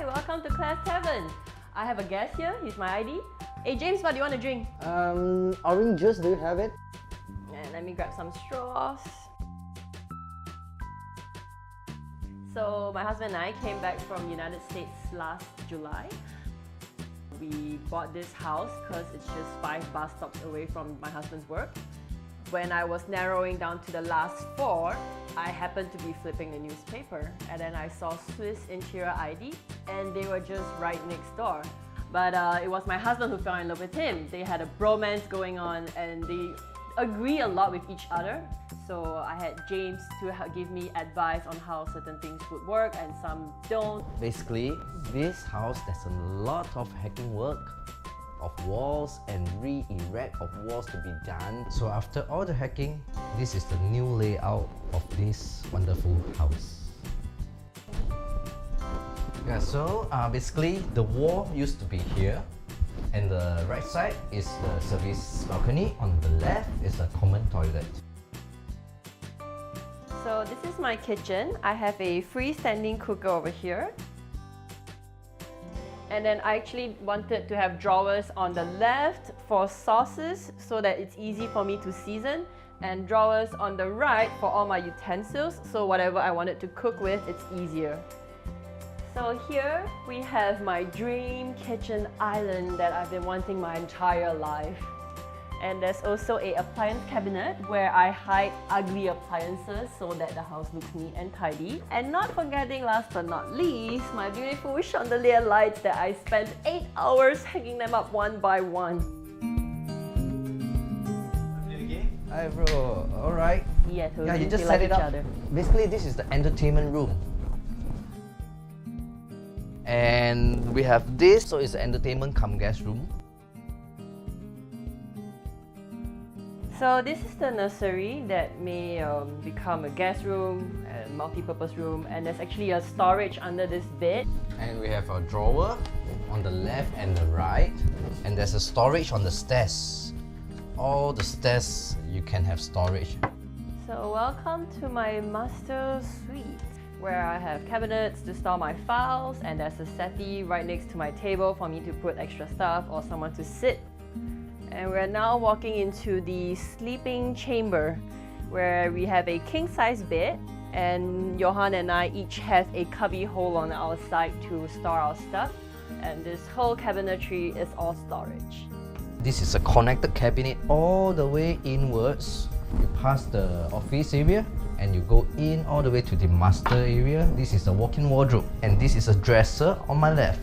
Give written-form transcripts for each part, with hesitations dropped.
welcome to Claire's Tavern. I have a guest here, here's my ID. Hey James, what do you want to drink? Orange juice, do you have it? And let me grab some straws. So my husband and I came back from the United States last July. We bought this house because it's just 5 bus stops away from my husband's work. When I was narrowing down to the last 4, I happened to be flipping the newspaper and then I saw Swiss Interior ID and they were just right next door. But it was my husband who fell in love with him. They had a bromance going on and they agree a lot with each other. So I had James to give me advice on how certain things would work and some don't. Basically, this house, there's a lot of hacking work of walls and re-erect of walls to be done. So after all the hacking, this is the new layout of this wonderful house. Yeah, so basically the wall used to be here and the right side is the service balcony. On the left is a common toilet. So this is my kitchen. I have a freestanding cooker over here. And then I actually wanted to have drawers on the left for sauces so that it's easy for me to season, and drawers on the right for all my utensils, so whatever I wanted to cook with, it's easier. So here we have my dream kitchen island that I've been wanting my entire life. And there's also an appliance cabinet where I hide ugly appliances so that the house looks neat and tidy. And not forgetting, last but not least, my beautiful chandelier lights that I spent 8 hours hanging them up one by one. Hi bro, alright. Yeah, totally. Yeah, you just we set like it each up. other. Basically, this is the entertainment room. And we have this, so it's the entertainment cum guest room. So this is the nursery that may become a guest room, a multi-purpose room, and there's actually a storage under this bed. And we have a drawer on the left and the right. And there's a storage on the stairs. All the stairs, you can have storage. So welcome to my master suite, where I have cabinets to store my files, and there's a settee right next to my table for me to put extra stuff or someone to sit. And we're now walking into the sleeping chamber, where we have a king-size bed, and Yohan and I each have a cubby hole on our side to store our stuff, and this whole cabinetry is all storage. This is a connected cabinet all the way inwards. You pass the office area and you go in all the way to the master area. This is a walk-in wardrobe, and this is a dresser on my left.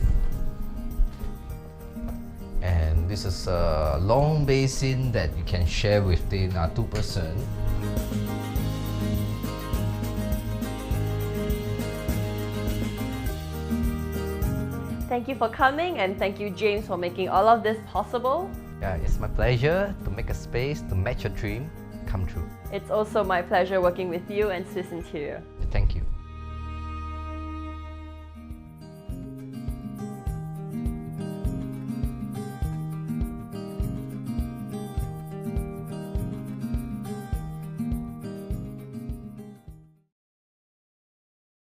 And this is a long basin that you can share within 2 person. Thank you for coming, and thank you James for making all of this possible. Yeah, it's my pleasure to make a space to match your dream come true. It's also my pleasure working with you and Swiss Interior.